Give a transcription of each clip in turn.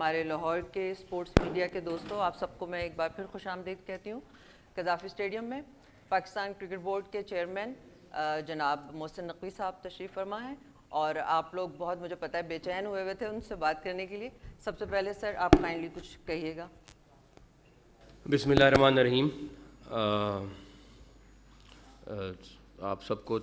ہمارے لاہور کے sports media کے دوستوں، آپ سب کو میں ایک بار پھر خوش آمدید کہتی ہوں قذافی اسٹیڈیم میں۔ پاکستان کرکٹ بورڈ کے چیئرمین جناب محسن نقوی صاحب تشریف فرما ہیں، اور آپ لوگ بہت مجھے پتہ ہے بے چین ہوئے تھے ان سے بات کرنے کے لیے۔ سب سے پہلے سر آپ کائنڈلی کچھ کہیے گا۔ بسم اللہ الرحمن الرحیم۔ آپ سب کو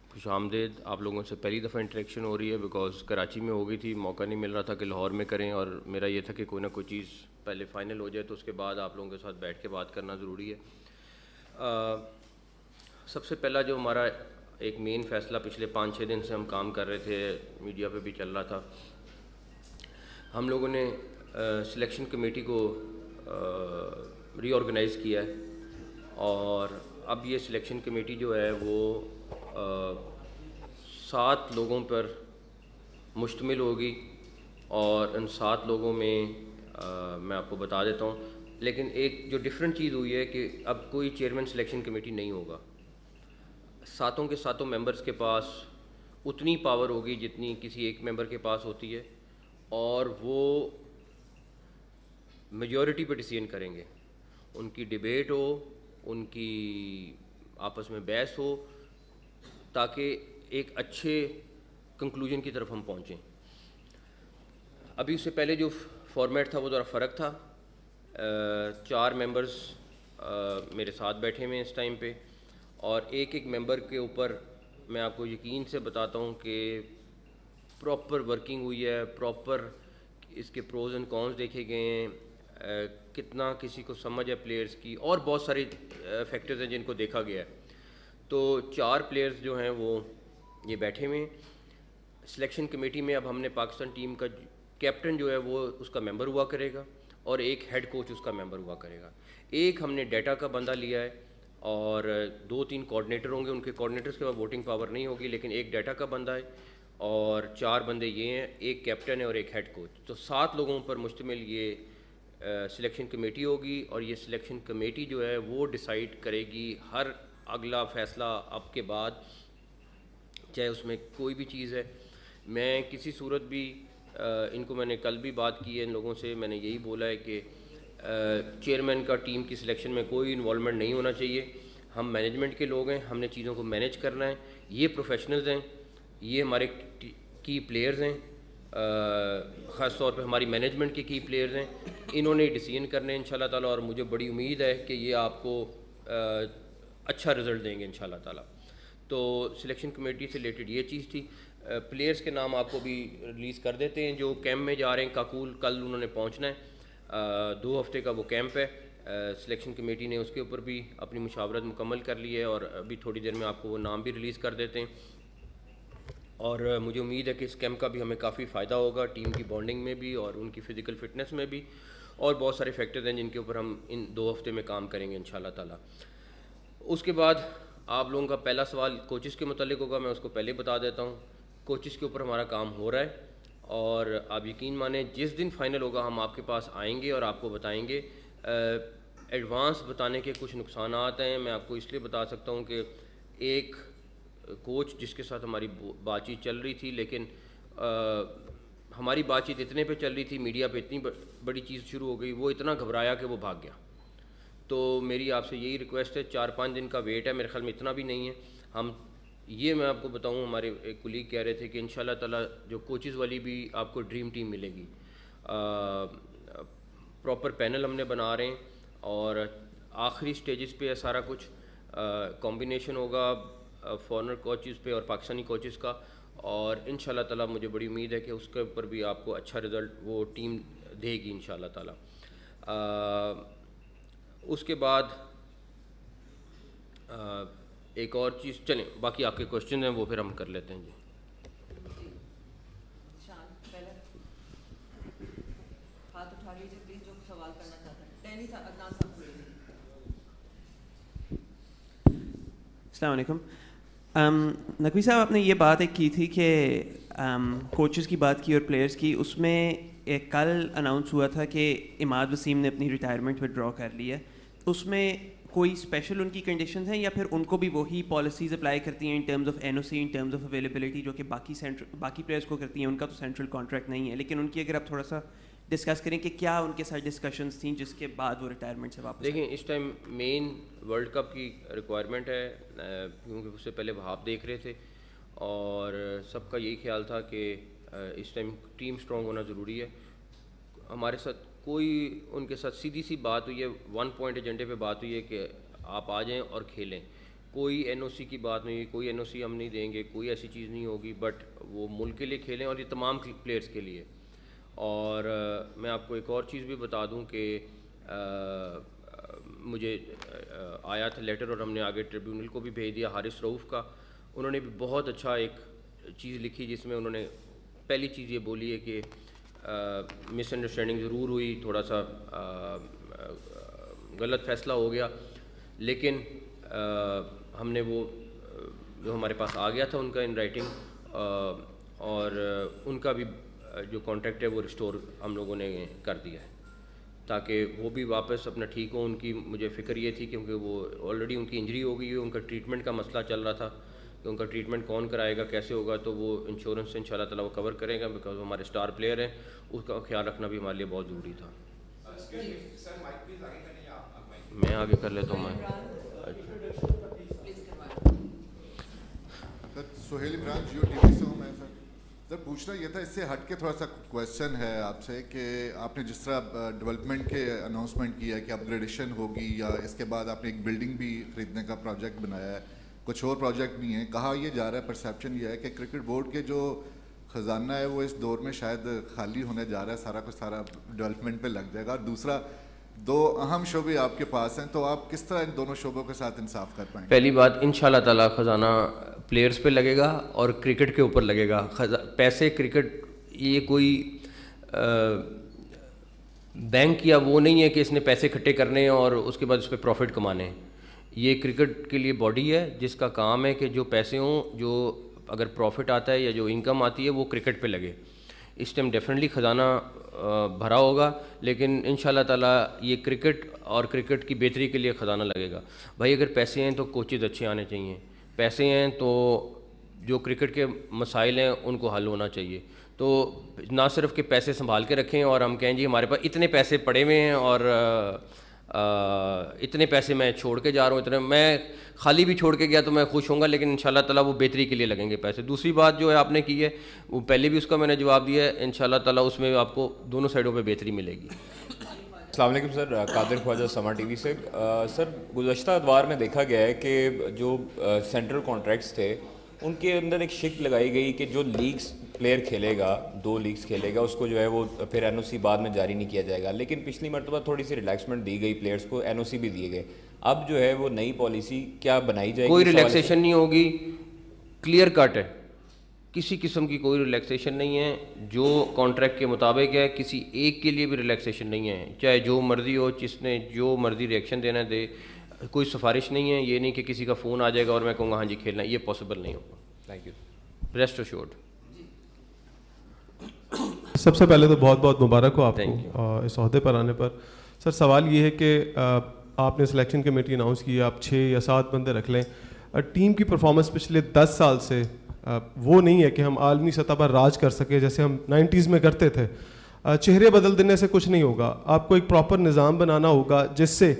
خوش آمدید۔ آپ لوگوں سے پہلی دفعہ انٹریکشن ہو رہی ہے، بیکاز کراچی میں ہو گئی تھی، موقع نہیں مل رہا تھا کہ لاہور میں کریں، اور میرا یہ تھا کہ کوئی نہ کوئی چیز پہلے فائنل ہو جائے تو اس کے بعد آپ لوگوں کے ساتھ بیٹھ کے بات کرنا ضروری ہے۔ سب سے پہلا جو ہمارا ایک مین فیصلہ پچھلے 5-6 دن سے ہم کام کر رہے تھے، میڈیا پہ بھی چل رہا تھا، ہم لوگوں نے سلیکشن کمیٹی کو ری آرگنائز کیا ہے، اور اب یہ سلیکشن کمیٹی جو ہے وہ 7 لوگوں پر مشتمل ہوگی، اور ان 7 لوگوں میں میں آپ کو بتا دیتا ہوں، لیکن ایک جو ڈفرینٹ چیز ہوئی ہے کہ اب کوئی چیئرمین سلیکشن کمیٹی نہیں ہوگا۔ 7 کے 7 ممبرز کے پاس اتنی پاور ہوگی جتنی کسی ایک ممبر کے پاس ہوتی ہے، اور وہ میجورٹی پہ ڈیسیژن کریں گے۔ ان کی ڈیبیٹ ہو، ان کی آپس میں بحث ہو، تاکہ ایک اچھے کنکلوژن کی طرف ہم پہنچیں۔ ابھی اس سے پہلے جو فارمیٹ تھا وہ ذرا فرق تھا۔ 4 ممبرز میرے ساتھ بیٹھے ہوئے ہیں اس ٹائم پہ، اور ایک ممبر کے اوپر میں آپ کو یقین سے بتاتا ہوں کہ پراپر ورکنگ ہوئی ہے، پراپر اس کے پروز اینڈ کونز دیکھے گئے ہیں، کتنا کسی کو سمجھ ہے پلیئرز کی، اور بہت سارے فیکٹرز ہیں جن کو دیکھا گیا ہے۔ تو 4 پلیئرز جو ہیں وہ یہ بیٹھے ہوئے ہیں سلیکشن کمیٹی میں۔ اب ہم نے پاکستان ٹیم کا کیپٹن جو ہے وہ اس کا ممبر ہوا کرے گا، اور ایک ہیڈ کوچ اس کا ممبر ہوا کرے گا۔ ایک ہم نے ڈیٹا کا بندہ لیا ہے، اور 2-3 کوآرڈینیٹر ہوں گے۔ ان کے کوآرڈینیٹرز کے بعد ووٹنگ پاور نہیں ہوگی، لیکن ایک ڈیٹا کا بندہ ہے، اور 4 بندے یہ ہیں، ایک کیپٹن ہے اور ایک ہیڈ کوچ۔ تو 7 لوگوں پر مشتمل یہ سلیکشن کمیٹی ہوگی، اور یہ سلیکشن کمیٹی جو ہے وہ ڈیسائیڈ کرے گی ہر اگلا فیصلہ اب کے بعد، چاہے اس میں کوئی بھی چیز ہے۔ میں کسی صورت بھی ان کو میں نے کل بھی بات کی ہے ان لوگوں سے، میں نے یہی بولا ہے کہ چیئرمین کا ٹیم کی سلیکشن میں کوئی انوالومنٹ نہیں ہونا چاہیے۔ ہم مینجمنٹ کے لوگ ہیں، ہم نے چیزوں کو مینیج کرنا ہے، یہ پروفیشنلز ہیں، یہ ہمارے کی پلیئرز ہیں، خاص طور پہ ہماری مینجمنٹ کے کی پلیئرز ہیں، انہوں نے ڈیسیژن کرنے ہیں انشاءاللہ تعالیٰ، اور مجھے بڑی امید ہے کہ یہ آپ کو اچھا رزلٹ دیں گے انشاءاللہ تعالیٰ۔ تو سلیکشن کمیٹی سے ریلیٹڈ یہ چیز تھی۔ پلیئرز کے نام آپ کو بھی ریلیز کر دیتے ہیں جو کیمپ میں جا رہے ہیں۔ کاکول کل انہوں نے پہنچنا ہے، 2 ہفتے کا وہ کیمپ ہے۔ سلیکشن کمیٹی نے اس کے اوپر بھی اپنی مشاورت مکمل کر لی ہے، اور ابھی تھوڑی دیر میں آپ کو وہ نام بھی ریلیز کر دیتے ہیں، اور مجھے امید ہے کہ اس کیمپ کا بھی ہمیں کافی فائدہ ہوگا، ٹیم کی بانڈنگ میں بھی اور ان کی فزیکل فٹنس میں بھی، اور بہت سارے فیکٹرز ہیں جن کے اوپر ہم ان 2 ہفتے میں کام کریں گے انشاءاللہ تعالیٰ۔ اس کے بعد آپ لوگوں کا پہلا سوال کوچز کے متعلق ہوگا، میں اس کو پہلے بتا دیتا ہوں۔ کوچز کے اوپر ہمارا کام ہو رہا ہے، اور آپ یقین مانیں جس دن فائنل ہوگا ہم آپ کے پاس آئیں گے اور آپ کو بتائیں گے۔ ایڈوانس بتانے کے کچھ نقصانات ہیں، میں آپ کو اس لیے بتا سکتا ہوں کہ ایک کوچ جس کے ساتھ ہماری بات چیت چل رہی تھی، لیکن ہماری بات چیت اتنے پہ چل رہی تھی، میڈیا پہ اتنی بڑی چیز شروع ہو گئی، وہ اتنا گھبرایا کہ وہ بھاگ گیا۔ تو میری آپ سے یہی ریکویسٹ ہے، 4-5 دن کا ویٹ ہے، میرے خیال میں اتنا بھی نہیں ہے۔ ہم یہ میں آپ کو بتاؤں، ہمارے ایک کولیگ کہہ رہے تھے کہ انشاءاللہ تعالیٰ جو کوچز والی بھی آپ کو ڈریم ٹیم ملے گی۔ پراپر پینل ہم نے بنا رہے ہیں، اور آخری سٹیجز پہ ہے سارا کچھ، کمبینیشن ہوگا فارنر کوچز پہ اور پاکستانی کوچز کا، اور انشاءاللہ تعالیٰ مجھے بڑی امید ہے کہ اس کے اوپر بھی آپ کو اچھا رزلٹ وہ ٹیم دے گی انشاءاللہ تعالیٰ۔ اس کے بعد ایک اور چیز، چلیں باقی آپ کے کوشچن ہیں وہ پھر ہم کر لیتے ہیں۔ جی ہاتھ اٹھا لیجیے پلیز جو سوال کرنا چاہتا ہے۔ ٹینی صاحب، عدنان صاحب۔ السلام علیکم۔ نقوی صاحب، آپ نے یہ بات ایک کی تھی کہ کوچز کی بات کی اور پلیئرز کی، اس میں ایک کل اناؤنس ہوا تھا کہ عماد وسیم نے اپنی ریٹائرمنٹ ودرا کر لی ہے۔ اس میں کوئی اسپیشل ان کی کنڈیشنز ہیں یا پھر ان کو بھی وہی پالیسیز اپلائی کرتی ہیں in terms of N O C, in terms of availability, جو کہ باقی پلیئرس کو کرتی ہیں؟ ان کا تو سینٹرل کانٹریکٹ نہیں ہے, لیکن ان کی اگر آپ تھوڑا سا ڈسکس کریں کہ کیا ان کے ساتھ ڈسکشنز تھیں جس کے بعد وہ ریٹائرمنٹ سے واپس؟ دیکھیں اس ٹائم مین ورلڈ کپ کی ریکوائرمنٹ ہے, کیونکہ اس سے پہلے بھاپ دیکھ رہے تھے اور سب کا یہی خیال تھا کہ اس ٹائم ٹیم اسٹرانگ ہونا ضروری ہے. ہمارے ساتھ کوئی ان کے ساتھ سیدھی سی بات ہوئی ہے, 1 پوائنٹ ایجنڈے پہ بات ہوئی ہے کہ آپ آ جائیں اور کھیلیں. کوئی این او سی کی بات نہیں ہوئی, کوئی این او سی ہم نہیں دیں گے, کوئی ایسی چیز نہیں ہوگی, بٹ وہ ملک کے لیے کھیلیں اور یہ تمام پلیئرس کے لیے. اور میں آپ کو ایک اور چیز بھی بتا دوں کہ مجھے آیا تھا لیٹر اور ہم نے آگے ٹریبیونل کو بھی بھیج دیا, حارث رؤوف کا. انہوں نے بھی بہت اچھا ایک چیز لکھی جس میں انہوں نے پہلی چیز یہ بولی ہے کہ مس انڈرسٹینڈنگ ضرور ہوئی, تھوڑا سا غلط فیصلہ ہو گیا, لیکن ہم نے وہ جو ہمارے پاس آ گیا تھا ان کا ان رائٹنگ, اور ان کا بھی جو کانٹریکٹ ہے وہ ریسٹور ہم لوگوں نے کر دیا ہے تاکہ وہ بھی واپس اپنا ٹھیک ہو. ان کی مجھے فکر یہ تھی کیونکہ وہ آلریڈی ان کی انجری ہو گئی ہے, ان کا ٹریٹمنٹ کا مسئلہ چل رہا تھا کہ ان کا ٹریٹمنٹ کون کرائے گا, کیسے ہوگا, تو وہ انشورنس سے انشاءاللہ تعالیٰ وہ کور کرے گا, بیکاز ہمارے اسٹار پلیئر ہیں, اس کا خیال رکھنا بھی ہمارے لیے بہت ضروری تھا. میں آگے کر لیتا ہوں. میں سہیل عمران جیو ٹی وی سے ہوں. میں سر پوچھنا یہ تھا, اس سے ہٹ کے تھوڑا سا کویشچن ہے آپ سے کہ آپ نے جس طرح ڈیولپمنٹ کے اناؤنسمنٹ کی ہے کہ اپ گریڈیشن ہوگی, یا اس کے بعد آپ نے ایک بلڈنگ بھی خریدنے کا پروجیکٹ بنایا ہے, کچھ اور پروجیکٹ بھی ہیں, کہا یہ جا رہا ہے, پرسیپشن یہ ہے کہ کرکٹ بورڈ کے جو خزانہ ہے وہ اس دور میں شاید خالی ہونے جا رہا ہے, سارا کچھ سارا ڈیولپمنٹ پہ لگ جائے گا. اور دوسرا 2 اہم شعبے آپ کے پاس ہیں, تو آپ کس طرح ان دونوں شعبوں کے ساتھ انصاف کر پائیں گے؟ پہلی بات, انشاءاللہ تعالیٰ خزانہ پلیئرز پہ لگے گا اور کرکٹ کے اوپر لگے گا. پیسے کرکٹ یہ کوئی بینک یا وہ نہیں ہے کہ اس نے پیسے اکٹھے کرنے ہیں اور اس کے بعد اس پہ پروفٹ کمانے ہیں. یہ کرکٹ کے لیے باڈی ہے جس کا کام ہے کہ جو پیسے ہوں, جو اگر پروفٹ آتا ہے یا جو انکم آتی ہے وہ کرکٹ پہ لگے. اس ٹائم ڈیفینیٹلی خزانہ بھرا ہوگا, لیکن انشاءاللہ تعالیٰ یہ کرکٹ اور کرکٹ کی بہتری کے لیے خزانہ لگے گا. بھائی اگر پیسے ہیں تو کوچز اچھے آنے چاہیے, پیسے ہیں تو جو کرکٹ کے مسائل ہیں ان کو حل ہونا چاہیے. تو نہ صرف کہ پیسے سنبھال کے رکھیں اور ہم کہیں جی ہمارے پاس اتنے پیسے پڑے ہوئے ہیں اور اتنے پیسے میں چھوڑ کے جا رہا ہوں, اتنے میں خالی بھی چھوڑ کے گیا تو میں خوش ہوں گا, لیکن انشاءاللہ تعالیٰ وہ بہتری کے لیے لگیں گے پیسے. دوسری بات جو ہے آپ نے کی ہے وہ پہلے بھی اس کا میں نے جواب دیا ہے, انشاءاللہ تعالیٰ اس میں آپ کو دونوں سائڈوں پہ بہتری ملے گی. السلام علیکم سر, قادر خواجہ سما ٹی وی سے. سر گزشتہ ادوار میں دیکھا گیا ہے کہ جو سینٹرل کانٹریکٹس تھے ان کے اندر ایک شک لگائی گئی کہ جو لیگز پلیئر کھیلے گا, 2 لیگز کھیلے گا, اس کو جو ہے وہ پھر این او سی بعد میں جاری نہیں کیا جائے گا. لیکن پچھلی مرتبہ تھوڑی سی ریلیکسمنٹ دی گئی پلیئرس کو, این او سی بھی دیے گئے. اب جو ہے وہ نئی پالیسی کیا بنائی جائے گی؟ کوئی ریلیکسیشن نہیں ہوگی, کلیئر کٹ ہے, کسی قسم کی کوئی ریلیکسیشن نہیں ہے. جو کانٹریکٹ کے مطابق ہے, کسی ایک کے لیے بھی ریلیکسیشن نہیں ہے, چاہے جو مرضی ہو, جس نے جو مرضی ریئیکشن دینا دے, کوئی سفارش نہیں ہے. یہ نہیں کہ کسی کا فون آ جائے گا اور میں کہوں گا ہاں جی کھیلنا ہے, یہ پاسبل نہیں ہوگا. Thank you. Rest assured. سب سے پہلے تو بہت بہت مبارک ہو آپ کو اس عہدے پر آنے پر. سر سوال یہ ہے کہ آپ نے سلیکشن کمیٹی اناؤنس کی, آپ 6 یا 7 بندے رکھ لیں. ٹیم کی پرفارمنس پچھلے 10 سال سے وہ نہیں ہے کہ ہم عالمی سطح پر راج کر سکے جیسے ہم 90s میں کرتے تھے. چہرے بدل دینے سے کچھ نہیں ہوگا, آپ کو ایک پراپر نظام بنانا ہوگا جس سے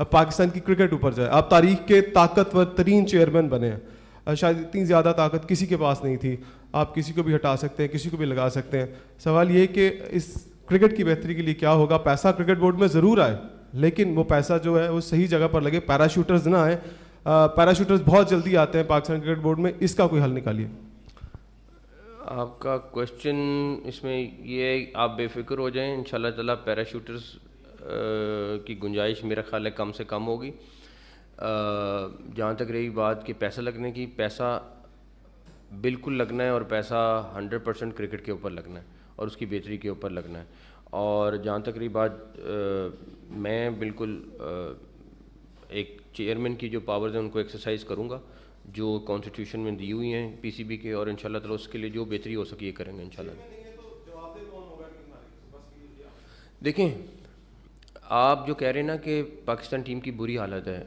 پاکستان کی کرکٹ اوپر جائے. آپ تاریخ کے طاقتور ترین چیئرمین بنے ہیں, شاید اتنی زیادہ طاقت کسی کے پاس نہیں تھی. آپ کسی کو بھی ہٹا سکتے ہیں, کسی کو بھی لگا سکتے ہیں. سوال یہ ہے کہ اس کرکٹ کی بہتری کے لیے کیا ہوگا؟ پیسہ کرکٹ بورڈ میں ضرور آئے, لیکن وہ پیسہ جو ہے وہ صحیح جگہ پر لگے. پیراشوٹرز نہ آئیں, پیراشوٹرز بہت جلدی آتے ہیں پاکستان کرکٹ بورڈ میں, اس کا کوئی حل نکالیے. آپ کا کویشچن اس میں یہ ہے, آپ بے فکر ہو جائیں, انشاءاللہ تعالیٰ پیراشوٹرز کی گنجائش میرا خیال ہے کم سے کم ہوگی. جہاں تک رہی بات کہ پیسہ لگنے کی, پیسہ بالکل لگنا ہے اور پیسہ 100% کرکٹ کے اوپر لگنا ہے اور اس کی بہتری کے اوپر لگنا ہے. اور جہاں تک رہی بات, میں بالکل ایک چیئرمین کی جو پاورز ہیں ان کو ایکسرسائز کروں گا جو کانسٹیٹیوشن میں دی ہوئی ہیں پی سی بی کے, اور انشاءاللہ تعالیٰ اس کے لیے جو بہتری ہو سکے یہ کریں گے انشاءاللہ. دیکھیں آپ جو کہہ رہے ہیں نا کہ پاکستان ٹیم کی بری حالت ہے,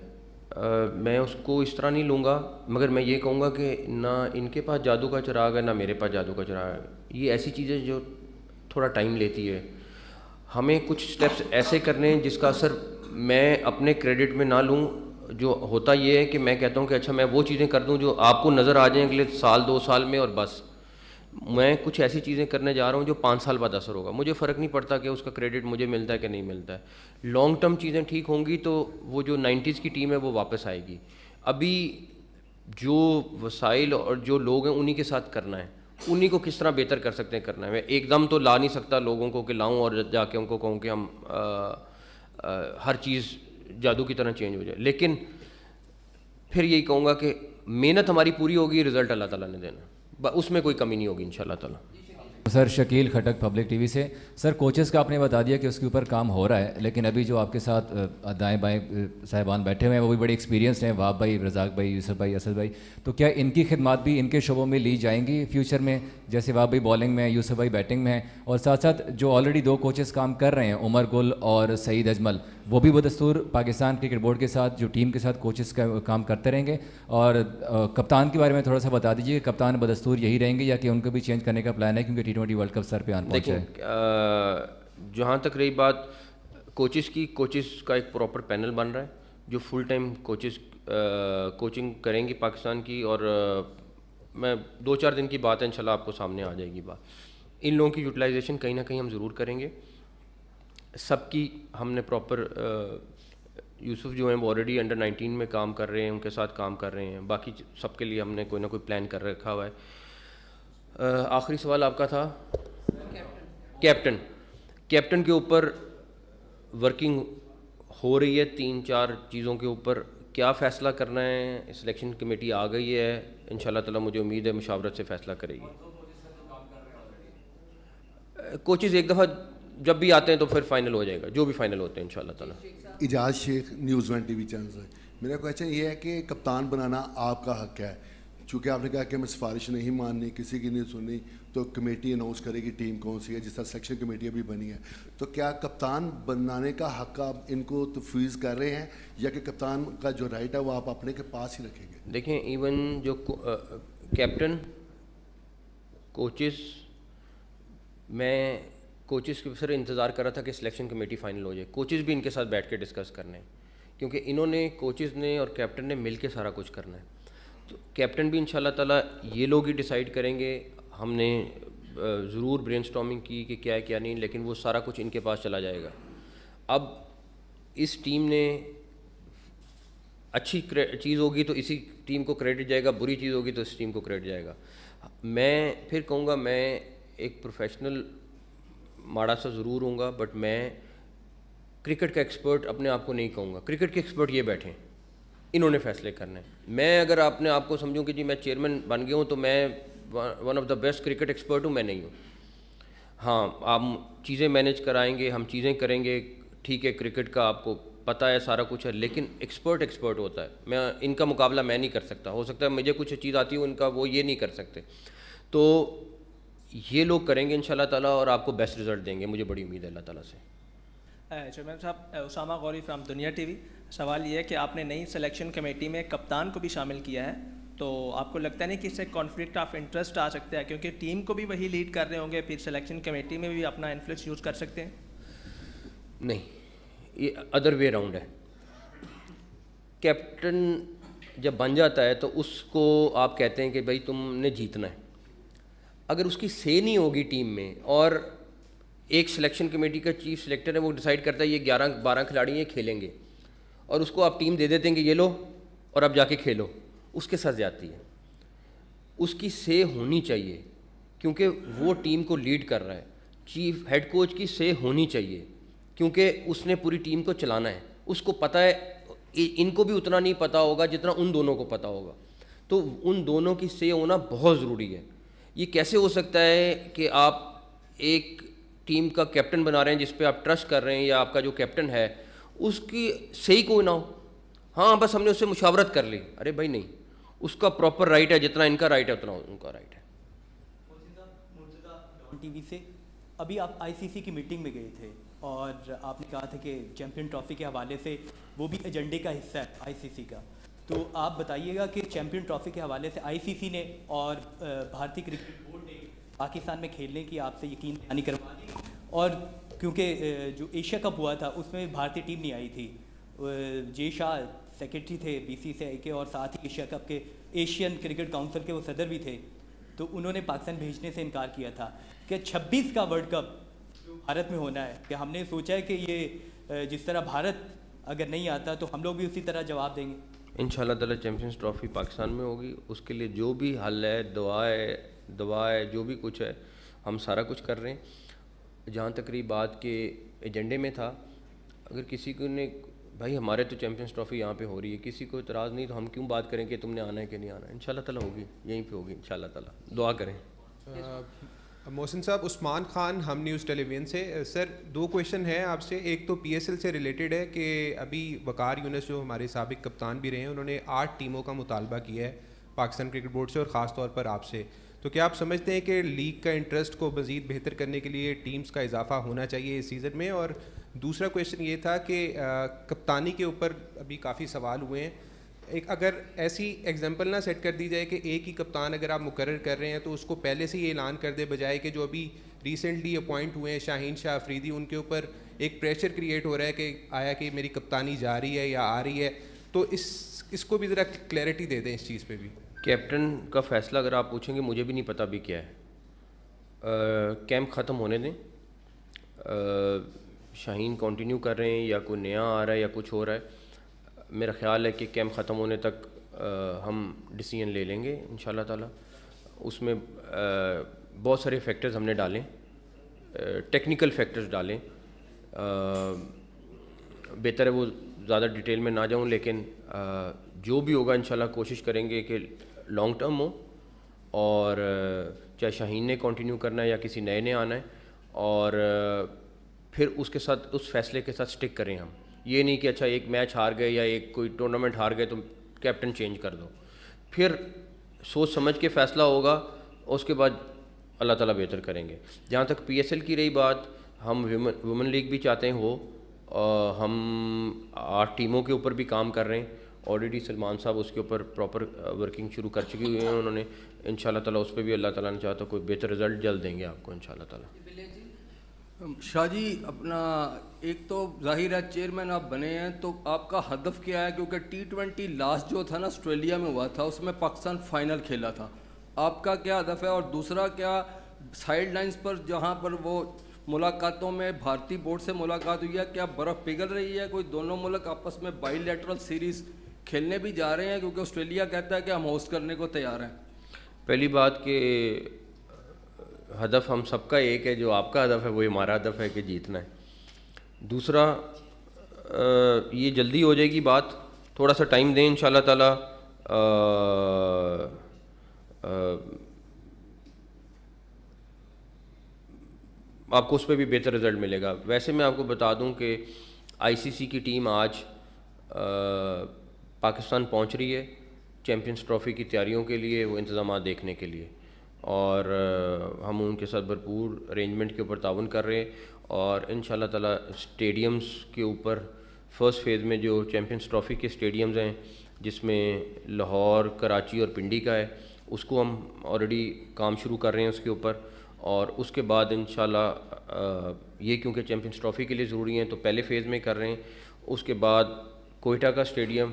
میں اس کو اس طرح نہیں لوں گا, مگر میں یہ کہوں گا کہ نہ ان کے پاس جادو کا چراغ ہے نہ میرے پاس جادو کا چراغ ہے. یہ ایسی چیزیں جو تھوڑا ٹائم لیتی ہے. ہمیں کچھ سٹیپس ایسے کرنے ہیں جس کا اثر میں اپنے کریڈٹ میں نہ لوں. جو ہوتا یہ ہے کہ میں کہتا ہوں کہ اچھا میں وہ چیزیں کر دوں جو آپ کو نظر آ جائیں اگلے سال 2 سال میں, اور بس میں کچھ ایسی چیزیں کرنے جا رہا ہوں جو 5 سال بعد اثر ہوگا. مجھے فرق نہیں پڑتا کہ اس کا کریڈٹ مجھے ملتا ہے کہ نہیں ملتا ہے. لانگ ٹرم چیزیں ٹھیک ہوں گی تو وہ جو 90s کی ٹیم ہے وہ واپس آئے گی. ابھی جو وسائل اور جو لوگ ہیں انہی کے ساتھ کرنا ہے, انہی کو کس طرح بہتر کر سکتے ہیں کرنا ہے. میں ایک دم تو لا نہیں سکتا لوگوں کو کہ لاؤں اور جا کے ان کو کہوں کہ ہم ہر چیز جادو کی طرح چینج ہو جائے, لیکن پھر یہی کہوں گا کہ محنت ہماری پوری ہوگی, رزلٹ اللہ تعالیٰ نے دینا, اس میں کوئی کمی نہیں ہوگی انشاءاللہ تعالیٰ. Sir Shakeel Khattak public T V سے. سر کوچز کا آپ نے بتا دیا کہ اس کے اوپر کام ہو رہا ہے, لیکن ابھی جو آپ کے ساتھ دائیں بائیں صاحبان بیٹھے ہوئے ہیں وہ بھی بڑے ایکسپیرینسڈ ہیں, وہاب بھائی, رزاق بھائی, یوسف بھائی, اسد بھائی, تو کیا ان کی خدمات بھی ان کے شعبوں میں لی جائیں گی فیوچر میں؟ جیسے وہاب بھائی بالنگ میں ہیں, یوسف بھائی بیٹنگ میں ہیں, اور ساتھ ساتھ جو آلریڈی 2 کوچز کام کر رہے ہیں عمر گل اور سعید اجمل, وہ بھی بدستور پاکستان کرکٹ بورڈ کے ساتھ جو ٹیم کے ساتھ کوچز کا کام کرتے رہیں گے. اور کپتان کے بارے میں تھوڑا سا بتا دیجیے کہ کپتان بدستور یہی رہیں گے یا کہ ان کو بھی چینج کرنے کا پلان ہے, کیونکہ T20 ورلڈ کپ سر پہ آن پہنچا ہے. جہاں تک رہی بات کوچز کی, کوچز کا ایک پراپر پینل بن رہا ہے جو فل ٹائم کوچنگ کریں گی پاکستان کی, اور میں 2-4 دن کی بات ہے انشاءاللہ آپ کو سامنے آ جائے گی بات. ان لوگوں کی یوٹیلائزیشن کہیں نہ کہیں ہم ضرور کریں گے. سب کی ہم نے پراپر, یوسف جو ہیں وہ آلریڈی انڈر 19 میں کام کر رہے ہیں, ان کے ساتھ کام کر رہے ہیں, باقی سب کے لیے ہم نے کوئی نہ کوئی پلان کر رکھا ہوا ہے. آخری سوال آپ کا تھا کیپٹن کے اوپر ورکنگ ہو رہی ہے 3-4 چیزوں کے اوپر. کیا فیصلہ کرنا ہے, سلیکشن کمیٹی آ گئی ہے, انشاءاللہ تعالیٰ مجھے امید ہے مشاورت سے فیصلہ کرے گی. کوچز ایک دفعہ جب بھی آتے ہیں تو پھر فائنل ہو جائے گا, جو بھی فائنل ہوتے ہیں انشاءاللہ تعالیٰ. اجاز شیخ, نیوز 1 TV چینل سے. میرا کویشچن یہ ہے کہ کپتان بنانا آپ کا حق ہے, چونکہ آپ نے کہا کہ ہمیں سفارش نہیں ماننی, کسی کی نہیں سننی, تو کمیٹی اناؤنس کرے گی ٹیم کون سی ہے, جس طرح سلیکشن کمیٹی ابھی بنی ہے. تو کیا کپتان بنانے کا حق آپ ان کو تفویض کر رہے ہیں, یا کہ کپتان کا جو رائٹ ہے وہ آپ اپنے کے پاس ہی رکھیں گے؟ دیکھیں, ایون جو کیپٹن کوچز, میں کوچز کے سر انتظار کر رہا تھا کہ سلیکشن کمیٹی فائنل ہو جائے. کوچز بھی ان کے ساتھ بیٹھ کے ڈسکس کرنے ہیں, کیونکہ انہوں نے, کوچز نے اور کیپٹن نے مل کے سارا کچھ کرنا ہے. تو کیپٹن بھی انشاءاللہ تعالیٰ یہ لوگ ہی ڈیسائیڈ کریں گے. ہم نے ضرور برین اسٹارمنگ کی کہ کیا ہے کیا نہیں, لیکن وہ سارا کچھ ان کے پاس چلا جائے گا. اب اس ٹیم نے اچھی چیز ہوگی تو اسی ٹیم کو کریڈٹ جائے گا, بری چیز ہوگی تو اس ٹیم کو کریڈٹ جائے گا. میں پھر کہوں گا, میں ایک پروفیشنل ماڑا سا ضرور ہوں گا, بٹ میں کرکٹ کا ایکسپرٹ اپنے آپ کو نہیں کہوں گا. کرکٹ کے ایکسپرٹ یہ بیٹھیں, انہوں نے فیصلے کرنے ہیں. میں اگر اپنے آپ کو سمجھوں کہ جی میں چیئرمین بن گیا ہوں تو میں one of the best cricket expert ہوں, میں نہیں ہوں. ہاں, آپ چیزیں مینیج کرائیں گے, ہم چیزیں کریں گے, ٹھیک ہے, کرکٹ کا آپ کو پتہ ہے سارا کچھ ہے, لیکن ایکسپرٹ ہوتا ہے. میں ان کا مقابلہ میں نہیں کر سکتا. ہو سکتا ہے مجھے کچھ چیز آتی ہو, ان کا وہ یہ نہیں کر سکتے. تو یہ لوگ کریں گے انشاءاللہ تعالیٰ, اور آپ کو بیسٹ رزلٹ دیں گے, مجھے بڑی امید ہے اللہ تعالیٰ سے. چیئرمین صاحب, اسامہ غوری فرام دنیا ٹی وی. سوال یہ ہے کہ آپ نے نئی سلیکشن کمیٹی میں کپتان کو بھی شامل کیا ہے, تو آپ کو لگتا نہیں کہ اس سے کانفلکٹ آف انٹرسٹ آ سکتا ہے, کیونکہ ٹیم کو بھی وہی لیڈ کر رہے ہوں گے, پھر سلیکشن کمیٹی میں بھی اپنا انفلوئنس یوز کر سکتے ہیں؟ نہیں, یہ ادر وے راؤنڈ ہے. کیپٹن جب بن جاتا ہے تو اس کو آپ کہتے ہیں کہ بھائی تم نے جیتنا ہے. اگر اس کی سے نہیں ہوگی ٹیم میں, اور ایک سلیکشن کمیٹی کا چیف سلیکٹر ہے وہ ڈیسائیڈ کرتا ہے یہ 11-12 کھلاڑی ہیں کھیلیں گے, اور اس کو آپ ٹیم دے دیتے ہیں کہ یہ لو اور اب جا کے کھیلو, اس کے ساتھ جاتی ہے. اس کی سے ہونی چاہیے, کیونکہ وہ ٹیم کو لیڈ کر رہا ہے. چیف ہیڈ کوچ کی سے ہونی چاہیے, کیونکہ اس نے پوری ٹیم کو چلانا ہے. اس کو پتہ ہے, ان کو بھی اتنا نہیں پتہ ہوگا جتنا ان دونوں کو پتہ ہوگا. تو ان دونوں کی سے ہونا بہت ضروری ہے. یہ کیسے ہو سکتا ہے کہ آپ ایک ٹیم کا کیپٹن بنا رہے ہیں جس پہ آپ ٹرسٹ کر رہے ہیں, یا آپ کا جو کیپٹن ہے اس کی صحیح کوئی نہ ہو, ہاں بس ہم نے اس سے مشاورت کر لی, ارے بھائی نہیں, اس کا پراپر رائٹ ہے, جتنا ان کا رائٹ ہے اتنا ان کا رائٹ ہے. ٹی وی سے ابھی آپ آئی سی سی کی میٹنگ میں گئے تھے اور آپ نے کہا تھا کہ چیمپئن ٹرافی کے حوالے سے وہ بھی ایجنڈے کا حصہ ہے آئی سی سی کا. تو آپ بتائیے گا کہ چیمپئن ٹرافی کے حوالے سے آئی سی سی نے اور بھارتی کرکٹ بورڈ نے پاکستان میں کھیلنے کی آپ سے یقین دہانی کروا دی, اور کیونکہ جو ایشیا کپ ہوا تھا اس میں بھارتی ٹیم نہیں آئی تھی, جے شاہ سیکرٹری تھے بی سی سی آئی کے اور ساتھ ہی ایشیا کپ کے ایشین کرکٹ کاؤنسل کے وہ صدر بھی تھے, تو انہوں نے پاکستان بھیجنے سے انکار کیا تھا کہ 26 کا ورلڈ کپ بھارت میں ہونا ہے, کہ ہم نے سوچا ہے کہ یہ جس طرح بھارت اگر نہیں آتا تو ہم لوگ بھی اسی طرح جواب دیں گے. انشاءاللہ تعالی چیمپئنز ٹرافی پاکستان میں ہوگی, اس کے لیے جو بھی حل ہے, دعا ہے, جو بھی کچھ ہے ہم سارا کچھ کر رہے ہیں. جہاں تک رہی بات کے ایجنڈے میں تھا, اگر کسی کو نے بھائی ہمارے تو چیمپئنز ٹرافی یہاں پہ ہو رہی ہے, کسی کو اعتراض نہیں, تو ہم کیوں بات کریں کہ تم نے آنا ہے کہ نہیں آنا ہے. انشاءاللہ تعالی ہوگی, یہیں پہ ہوگی انشاءاللہ تعالی, دعا کریں. محسن صاحب, عثمان خان, ہم نیوز ٹیلی ویژن سے. سر 2 کویشچن ہیں آپ سے. ایک تو پی ایس ایل سے ریلیٹڈ ہے کہ ابھی وقار یونس جو ہمارے سابق کپتان بھی رہے ہیں, انہوں نے 8 ٹیموں کا مطالبہ کیا ہے پاکستان کرکٹ بورڈ سے اور خاص طور پر آپ سے. تو کیا آپ سمجھتے ہیں کہ لیگ کا انٹرسٹ کو مزید بہتر کرنے کے لیے ٹیمز کا اضافہ ہونا چاہیے اس سیزن میں؟ اور دوسرا کویشچن یہ تھا کہ کپتانی کے اوپر ابھی کافی سوال ہوئے ہیں. ایک اگر ایسی ایگزامپل نہ سیٹ کر دی جائے کہ ایک ہی کپتان اگر آپ مقرر کر رہے ہیں تو اس کو پہلے سے یہ اعلان کر دے, بجائے کہ جو ابھی ریسنٹلی اپوائنٹ ہوئے ہیں شاہین شاہ افریدی, ان کے اوپر ایک پریشر کریٹ ہو رہا ہے کہ آیا کہ میری کپتانی جا رہی ہے یا آ رہی ہے. تو اس کو بھی ذرا کلیئرٹی دے دیں اس چیز پہ بھی. کیپٹن کا فیصلہ اگر آپ پوچھیں گے, مجھے بھی نہیں پتہ بھی کیا ہے. کیمپ ختم ہونے دیں, شاہین کنٹینیو کر رہے ہیں یا کوئی نیا آ رہا ہے یا کچھ ہو رہا ہے. میرا خیال ہے کہ کیمپ ختم ہونے تک ہم ڈیسیژن لے لیں گے انشاءاللہ تعالی. اس میں بہت سارے فیکٹرز ہم نے ڈالیں, ٹیکنیکل فیکٹرز ڈالیں. بہتر ہے وہ زیادہ ڈیٹیل میں نہ جاؤں, لیکن جو بھی ہوگا انشاءاللہ کوشش کریں گے کہ لانگ ٹرم ہو, اور چاہے شاہین نے کنٹینیو کرنا ہے یا کسی نئے نے آنا ہے, اور پھر اس کے ساتھ اس فیصلے کے ساتھ سٹک کریں. ہم یہ نہیں کہ اچھا ایک میچ ہار گئے یا ایک کوئی ٹورنامنٹ ہار گئے تو کیپٹن چینج کر دو. پھر سوچ سمجھ کے فیصلہ ہوگا, اس کے بعد اللہ تعالیٰ بہتر کریں گے. جہاں تک پی ایس ایل کی رہی بات, ہم ویمن لیگ بھی چاہتے ہیں ہو, ہم 8 ٹیموں کے اوپر بھی کام کر رہے ہیں. آلریڈی سلمان صاحب اس کے اوپر پراپر ورکنگ شروع کر چکے ہوئے ہیں انہوں نے. انشاءاللہ تعالیٰ اس پہ بھی اللہ تعالیٰ نے چاہا تو کوئی بہتر رزلٹ جلد دیں گے آپ کو انشاءاللہ تعالیٰ. شاہ جی, اپنا ایک تو ظاہر ہے چیئرمین آپ بنے ہیں, تو آپ کا ہدف کیا ہے؟ کیونکہ T20 لاسٹ جو تھا نا آسٹریلیا میں ہوا تھا, اس میں پاکستان فائنل کھیلا تھا. آپ کا کیا ہدف ہے؟ اور دوسرا کیا سائیڈ لائنز پر جہاں پر وہ ملاقاتوں میں بھارتی بورڈ سے ملاقات ہوئی ہے, کیا برف پگھل رہی ہے؟ کوئی دونوں ملک آپس میں بائی لیٹرل سیریز کھیلنے بھی جا رہے ہیں؟ کیونکہ آسٹریلیا کہتا ہے کہ ہم ہوسٹ کرنے کو تیار ہیں. پہلی بات کہ ہدف ہم سب کا ایک ہے, جو آپ کا ہدف ہے وہی ہمارا ہدف ہے کہ جیتنا ہے. دوسرا یہ جلدی ہو جائے گی بات, تھوڑا سا ٹائم دیں انشاءاللہ تعالیٰ. آپ کو اس پہ بھی بہتر رزلٹ ملے گا. ویسے میں آپ کو بتا دوں کہ آئی سی سی کی ٹیم آج پاکستان پہنچ رہی ہے چیمپئنز ٹرافی کی تیاریوں کے لیے, وہ انتظامات دیکھنے کے لیے, اور ہم ان کے ساتھ بھرپور ارینجمنٹ کے اوپر تعاون کر رہے ہیں. اور انشاءاللہ تعالیٰ اسٹیڈیمز کے اوپر فرسٹ فیز میں جو چیمپئنز ٹرافی کے اسٹیڈیمز ہیں, جس میں لاہور, کراچی اور پنڈی کا ہے, اس کو ہم آلریڈی کام شروع کر رہے ہیں اس کے اوپر. اور اس کے بعد انشاءاللہ یہ کیونکہ چیمپئنز ٹرافی کے لیے ضروری ہیں تو پہلے فیز میں کر رہے ہیں. اس کے بعد کوئٹہ کا اسٹیڈیم,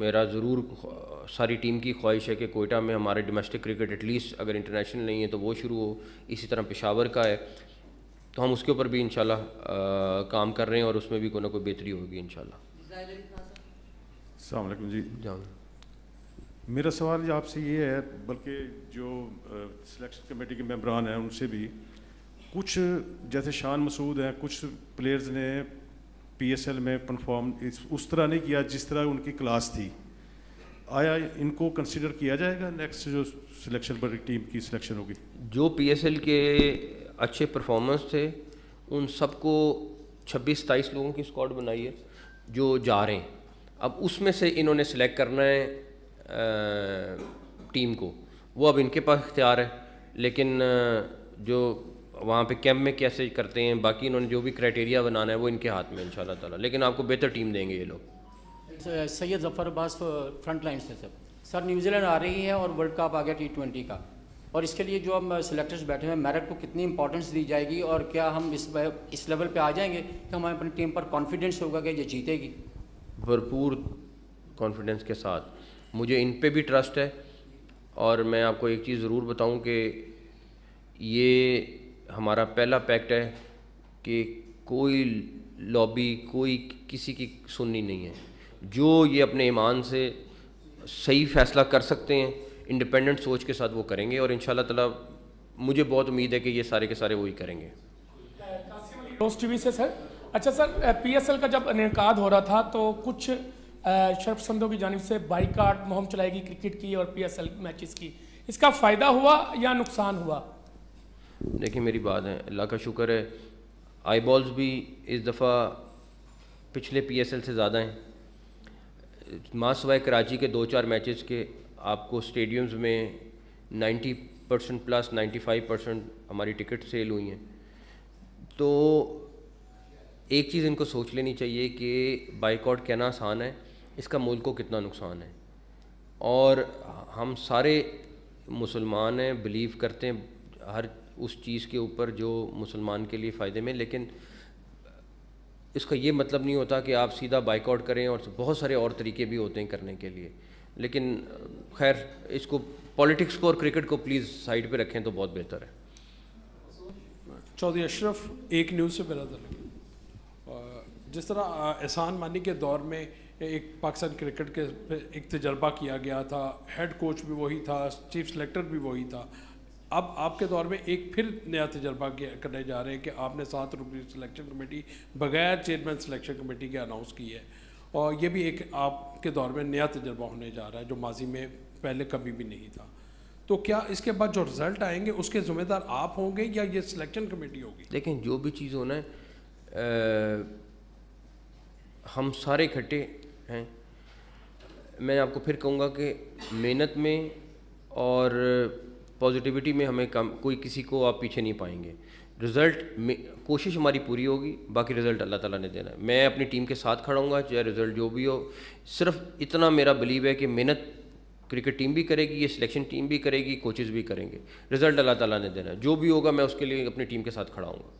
میرا ضرور ساری ٹیم کی خواہش ہے کہ کوئٹہ میں ہمارے ڈومیسٹک کرکٹ ایٹ لیسٹ اگر انٹرنیشنل نہیں ہے تو وہ شروع ہو. اسی طرح پشاور کا ہے, تو ہم اس کے اوپر بھی انشاءاللہ کام کر رہے ہیں, اور اس میں بھی کوئی نہ کوئی بہتری ہوگی انشاءاللہ. السلام علیکم جی. میرا سوال آپ سے یہ ہے, بلکہ جو سلیکشن کمیٹی کے ممبران ہیں ان سے بھی, کچھ جیسے شان مسعود ہیں, کچھ پلیئرز نے پی ایس ایل میں پرفارم اس طرح نہیں کیا جس طرح ان کی کلاس تھی. آیا ان کو کنسیڈر کیا جائے گا نیکسٹ جو سلیکشن پر ٹیم کی سلیکشن ہوگی؟ جو پی ایس ایل کے اچھے پرفارمنس تھے ان سب کو 26-27 لوگوں کی اسکواڈ بنائی ہے جو جا رہے ہیں. اب اس میں سے انہوں نے سلیکٹ کرنا ہے ٹیم کو, وہ اب ان کے پاس اختیار ہے. لیکن جو وہاں پہ کیمپ میں کیسے کرتے ہیں باقی انہوں نے جو بھی کرائٹیریا بنانا ہے وہ ان کے ہاتھ میں انشاءاللہ تعالیٰ, لیکن آپ کو بہتر ٹیم دیں گے یہ لوگ. سید ظفر عباس فرنٹ لائن سے سر نیوزی لینڈ آ رہی ہے اور ورلڈ کپ آ گیا T20 کا, اور اس کے لیے جو ہم سلیکٹرز بیٹھے ہیں میرٹ کو کتنی امپورٹنس دی جائے گی, اور کیا ہم اس لیول پہ آ جائیں گے کہ ہماری اپنی ٹیم پر کانفیڈنس ہوگا کہ یہ جیتے گی؟ بھرپور کانفیڈنس کے ساتھ, مجھے ان پہ بھی ٹرسٹ ہے, اور میں آپ کو ایک چیز ضرور بتاؤں کہ یہ ہمارا پہلا پیکٹ ہے کہ کوئی لابی کوئی کسی کی سننی نہیں ہے. جو یہ اپنے ایمان سے صحیح فیصلہ کر سکتے ہیں انڈیپینڈنٹ سوچ کے ساتھ وہ کریں گے, اور انشاءاللہ تعالیٰ مجھے بہت امید ہے کہ یہ سارے کے سارے وہی کریں گے. روز ٹی وی سے سر. اچھا سر, PSL کا جب انعقاد ہو رہا تھا تو کچھ شرپسندوں کی جانب سے بائیکاٹ مہم چلائی گئی کرکٹ کی اور PSL میچز کی, اس کا فائدہ ہوا یا نقصان ہوا؟ دیکھیں میری بات ہے, اللہ کا شکر ہے آئی بالز بھی اس دفعہ پچھلے PSL سے زیادہ ہیں. ماں سوائے کراچی کے 2-4 میچز کے آپ کو اسٹیڈیمز میں 90% پلس 95% ہماری ٹکٹ سیل ہوئی ہیں. تو ایک چیز ان کو سوچ لینی چاہیے کہ بائیکاٹ کہنا آسان ہے, اس کا ملک کو کتنا نقصان ہے. اور ہم سارے مسلمان ہیں, بلیو کرتے ہیں ہر اس چیز کے اوپر جو مسلمان کے لیے فائدے میں, لیکن اس کا یہ مطلب نہیں ہوتا کہ آپ سیدھا بائیکاٹ کریں, اور بہت سارے اور طریقے بھی ہوتے ہیں کرنے کے لیے. لیکن خیر اس کو پولیٹکس کو اور کرکٹ کو پلیز سائڈ پہ رکھیں تو بہت بہتر ہے. چودھری اشرف, ایک نیوز سے میرا تعلق, جس طرح احسان مانی کے دور میں ایک پاکستان کرکٹ کے ایک تجربہ کیا گیا تھا, ہیڈ کوچ بھی وہی تھا, چیف سلیکٹر بھی وہی تھا, اب آپ کے دور میں ایک پھر نیا تجربہ کرنے جا رہے ہیں کہ آپ نے 7 رکنی سلیکشن کمیٹی بغیر چیئرمین سلیکشن کمیٹی کے اناؤنس کی ہے, اور یہ بھی ایک آپ کے دور میں نیا تجربہ ہونے جا رہا ہے جو ماضی میں پہلے کبھی بھی نہیں تھا. تو کیا اس کے بعد جو رزلٹ آئیں گے اس کے ذمہ دار آپ ہوں گے یا یہ سلیکشن کمیٹی ہوگی؟ دیکھیں جو بھی چیز ہونا ہے ہم سارے اکٹھے ہیں. میں آپ کو پھر کہوں گا کہ محنت میں اور پازیٹیوٹی میں ہمیں کوئی کسی کو آپ پیچھے نہیں پائیں گے. رزلٹ کوشش ہماری پوری ہوگی, باقی رزلٹ اللہ تعالیٰ نے دینا ہے. میں اپنی ٹیم کے ساتھ کھڑا ہوں گا چاہے رزلٹ جو بھی ہو. صرف اتنا میرا بلیو ہے کہ محنت کرکٹ ٹیم بھی کرے گی, یہ سلیکشن ٹیم بھی کرے گی, کوچز بھی کریں گے, رزلٹ اللہ تعالیٰ نے دینا ہے. جو بھی ہوگا میں اس کے لیے اپنی ٹیم کے ساتھ کھڑا ہوں گا.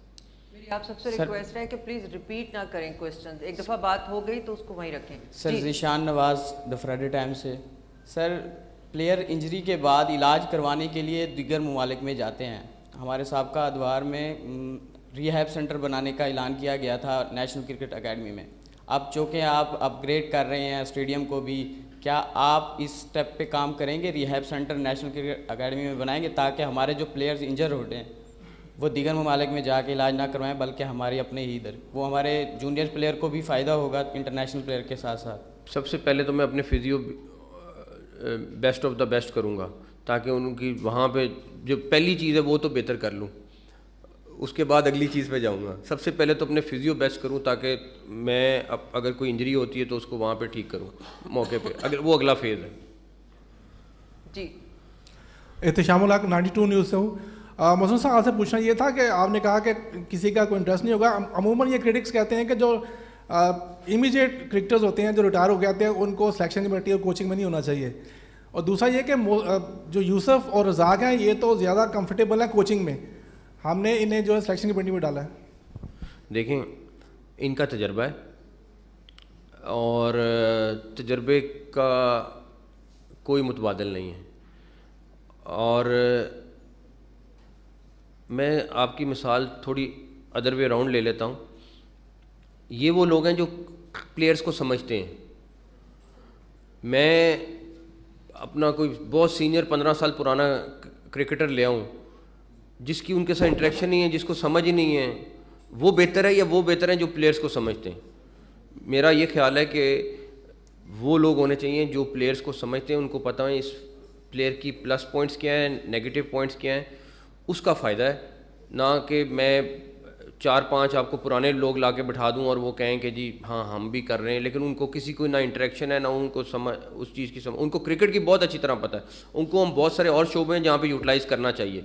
میری آپ سب سے ریکویسٹ ہے کہ پلیز ریپیٹ نہ کریں کویسچنز, ایک دفعہ بات ہو گئی تو اس کو وہیں رکھیں. سر ذیشان نواز دا فرائیڈے ٹائم سے. سر پلیئر انجری کے بعد علاج کروانے کے لیے دیگر ممالک میں جاتے ہیں. ہمارے سابقہ ادوار میں ریہیب سینٹر بنانے کا اعلان کیا گیا تھا نیشنل کرکٹ اکیڈمی میں. اب چونکہ آپ اپ گریڈ کر رہے ہیں اسٹیڈیم کو بھی, کیا آپ اس سٹیپ پہ کام کریں گے, rehab centre national cricket academy میں بنائیں گے تاکہ ہمارے جو پلیئرز انجر ہوتے ہیں وہ دیگر ممالک میں جا کے علاج نہ کروائیں بلکہ ہماری اپنے ہی ادھر, وہ ہمارے جونیئر پلیئر کو بھی فائدہ ہوگا انٹرنیشنل پلیئر کے ساتھ ساتھ. سب سے پہلے تو میں اپنے physio best of the best کروں گا تاکہ ان کی وہاں پہ جو پہلی چیز ہے وہ تو بہتر کر لوں, اس کے بعد اگلی چیز پہ جاؤں گا. سب سے پہلے تو اپنے فزیو بیسٹ کروں تاکہ میں اگر کوئی انجری ہوتی ہے تو اس کو وہاں پہ ٹھیک کروں موقع پہ, اگر وہ اگلا فیز ہے. جی احتشام الحق 92 نیوز سے ہوں. محسن صاحب آپ سے پوچھنا یہ تھا کہ آپ نے کہا کہ کسی کا کوئی انٹرسٹ نہیں ہوگا. عموماً یہ کرٹکس کہتے ہیں کہ جو امیجیٹ کرکٹرز ہوتے ہیں جو ریٹائر ہو جاتے ہیں ان کو سلیکشن کمیٹی اور کوچنگ میں نہیں ہونا چاہیے. اور دوسرا یہ کہ جو یوسف اور رزاق ہیں یہ تو زیادہ کمفرٹیبل ہیں کوچنگ میں, ہم نے انہیں جو ہے سلیکشن کمیٹی میں ڈالا ہے. دیکھیں ان کا تجربہ ہے اور تجربے کا کوئی متبادل نہیں ہے. اور میں آپ کی مثال تھوڑی ادر وے راؤنڈ لے لیتا ہوں. یہ وہ لوگ ہیں جو پلیئرز کو سمجھتے ہیں. میں اپنا کوئی بہت سینئر 15 سال پرانا کرکٹر لے آؤں جس کی ان کے ساتھ انٹریکشن نہیں ہے, جس کو سمجھ ہی نہیں ہے, وہ بہتر ہے یا وہ بہتر ہیں جو پلیئرز کو سمجھتے ہیں؟ میرا یہ خیال ہے کہ وہ لوگ ہونے چاہیے جو پلیئرز کو سمجھتے ہیں, ان کو پتہ ہے اس پلیئر کی پلس پوائنٹس کیا ہیں, نیگیٹو پوائنٹس کیا ہیں, اس کا فائدہ ہے. نہ کہ میں 4-5 آپ کو پرانے لوگ لا کے بٹھا دوں اور وہ کہیں کہ جی ہاں ہم بھی کر رہے ہیں, لیکن ان کو کسی کو نہ انٹریکشن ہے, نہ ان کو سمجھ اس چیز کی سمجھ. ان کو کرکٹ کی بہت اچھی طرح پتہ ہے, ان کو ہم بہت سارے اور شعبے ہیں جہاں پہ یوٹیلائز کرنا چاہیے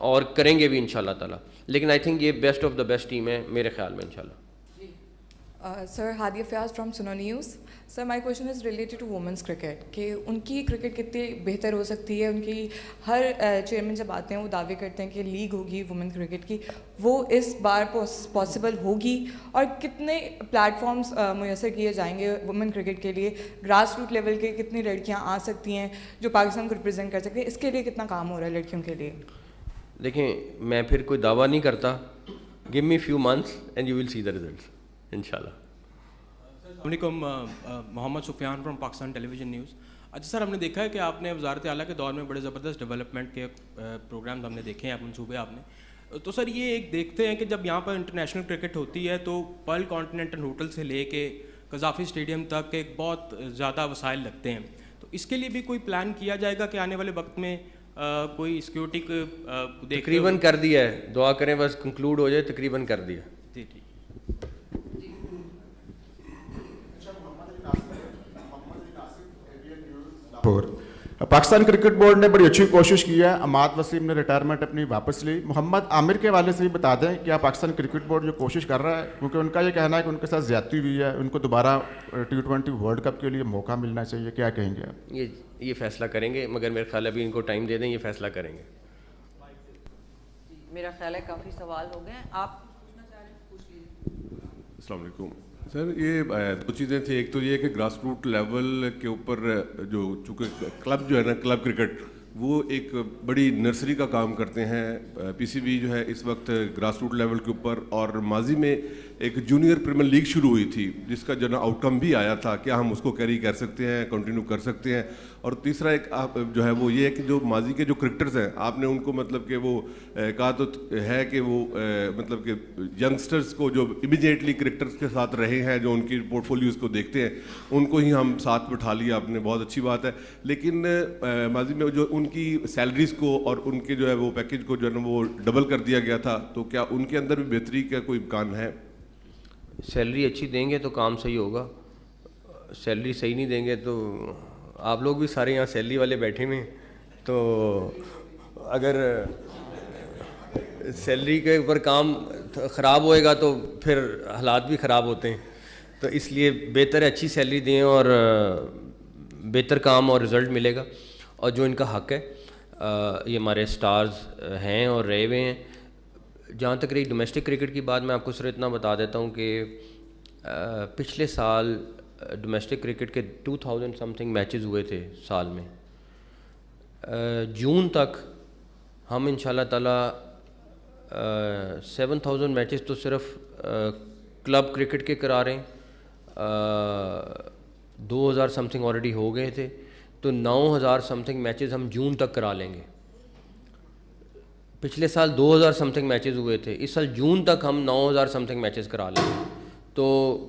اور کریں گے بھی انشاءاللہ تعالیٰ. لیکن آئی تھنک یہ best of the best team ہے میرے خیال میں انشاءاللہ. Sir Hadiya Fayyaz from Suno news. Sir my question is related to women's cricket کہ ان کی کرکٹ کتنی بہتر ہو سکتی ہے. ان کی ہر چیئرمین جب آتے ہیں وہ دعوے کرتے ہیں کہ لیگ ہوگی وومن کرکٹ کی, وہ اس بار پاسبل ہوگی, اور کتنے پلیٹ فارمز میسر کیے جائیں گے وومن کرکٹ کے لیے, گراس روٹ لیول کے کتنی لڑکیاں آ سکتی ہیں جو پاکستان کو ریپرزینٹ کر سکتی ہیں, اس کے لیے کتنا کام ہو رہا ہے لڑکیوں کے لیے؟ دیکھیں میں پھر کوئی دعویٰ نہیں کرتا, give me few months and you will see the results انشاءاللہ. السلام علیکم, Muhammad Sufyan from Pakistan television news. اچھا سر, ہم نے دیکھا ہے کہ آپ نے وزارت اعلیٰ کے دور میں بڑے زبردست ڈیولپمنٹ کے پروگرامز ہم نے دیکھے ہیں, منصوبے آپ نے. تو سر یہ ایک دیکھتے ہیں کہ جب یہاں پر انٹرنیشنل کرکٹ ہوتی ہے تو پرل کانٹیننٹل ہوٹل سے لے کے قذافی اسٹیڈیم تک ایک بہت زیادہ وسائل لگتے ہیں. تو اس کے لیے بھی کوئی پلان کیا جائے گا کہ آنے والے وقت میں کوئی سیکیورٹی کو تقریباً کر دیا ہے, دعا کریں بس کنکلوڈ ہو جائے, تقریباً کر دیا. جی ٹھیک. پاکستان کرکٹ بورڈ نے بڑی اچھی کوشش کی ہے, اماد وسیم نے ریٹائرمنٹ اپنی واپس لی. محمد عامر کے حوالے سے بھی بتا دیں کیا پاکستان کرکٹ بورڈ جو کوشش کر رہا ہے, کیونکہ ان کا یہ کہنا ہے کہ ان کے ساتھ زیادتی ہوئی ہے, ان کو دوبارہ T20 ورلڈ کپ کے لیے موقع ملنا چاہیے, کیا کہیں گے آپ؟ یہ فیصلہ کریں گے, مگر میرے خیال ہے ابھی ان کو ٹائم دے دیں, یہ فیصلہ کریں گے. میرا خیال ہے کافی سوال ہو گئے ہیں, آپ پوچھنا چاہ رہے ہیں پوچھ لیجیے. السلام علیکم سر. یہ دو چیزیں تھیں, ایک تو یہ کہ گراس روٹ لیول کے اوپر جو چونکہ کلب جو ہے نا, کلب کرکٹ وہ ایک بڑی نرسری کا کام کرتے ہیں. پی سی بی جو ہے اس وقت گراس روٹ لیول کے اوپر, اور ماضی میں ایک جونیئر پریمیئر لیگ شروع ہوئی تھی جس کا جو نا آؤٹ کم بھی آیا تھا, کیا ہم اس کو کیری کر سکتے ہیں, کنٹینیو کر سکتے ہیں. اور تیسرا ایک جو ہے وہ یہ ہے کہ جو ماضی کے جو کرکٹرز ہیں, آپ نے ان کو مطلب کہ وہ کہا تو ہے کہ وہ مطلب کہ ینگسٹرز کو جو امیڈیٹلی کرکٹرز کے ساتھ رہے ہیں, جو ان کی پورٹ فولیوز کو دیکھتے ہیں, ان کو ہی ہم ساتھ بٹھا لیا آپ نے, بہت اچھی بات ہے. لیکن ماضی میں جو ان کی سیلریز کو اور ان کے جو ہے وہ پیکیج کو جو ہے نا وہ ڈبل کر دیا گیا تھا, تو کیا ان کے اندر بھی بہتری کا کوئی امکان ہے؟ سیلری اچھی دیں گے تو کام صحیح ہوگا, سیلری صحیح نہیں دیں گے تو آپ لوگ بھی سارے یہاں سیلری والے بیٹھے ہوئے ہیں, تو اگر سیلری کے اوپر کام خراب ہوئے گا تو پھر حالات بھی خراب ہوتے ہیں. تو اس لیے بہتر ہے اچھی سیلری دیں اور بہتر کام اور رزلٹ ملے گا. اور جو ان کا حق ہے, یہ ہمارے سٹارز ہیں اور رہے ہوئے ہیں. جہاں تک رہی ڈومیسٹک کرکٹ کی بات, میں آپ کو صرف اتنا بتا دیتا ہوں کہ پچھلے سال ڈومیسٹک کرکٹ کے 2000 سم تھنگ میچز ہوئے تھے سال میں. جون تک ہم انشاءاللہ تعالیٰ 7000 میچز تو صرف کلب کرکٹ کے کرا رہے ہیں, 2000 سم تھنگ آلریڈی ہو گئے تھے, تو 9000 سم تھنگ میچز ہم جون تک کرا لیں گے. پچھلے سال 2000 سم تھنگ میچز ہوئے تھے, اس سال جون تک ہم 9000 سم تھنگ میچز کرا لیں گے. تو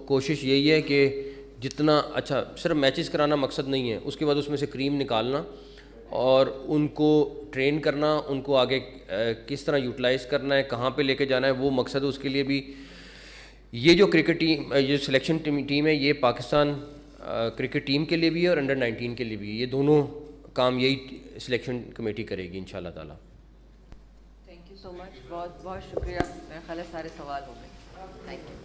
کوشش یہی ہے کہ جتنا اچھا, صرف میچز کرانا مقصد نہیں ہے, اس کے بعد اس میں سے کریم نکالنا اور ان کو ٹرین کرنا, ان کو آگے کس طرح یوٹیلائز کرنا ہے, کہاں پہ لے کے جانا ہے, وہ مقصد ہے. اس کے لیے بھی یہ جو کرکٹ ٹیم, یہ سلیکشن ٹیم ہے, یہ پاکستان کرکٹ ٹیم کے لیے بھی ہے اور انڈر 19 کے لیے بھی. یہ دونوں کام یہی سلیکشن کمیٹی کرے گی انشاءاللہ تعالیٰ. تھینک یو سو مچ, بہت بہت شکریہ. میرا خیال ہے سارے سوال ہو گئے. Thank you.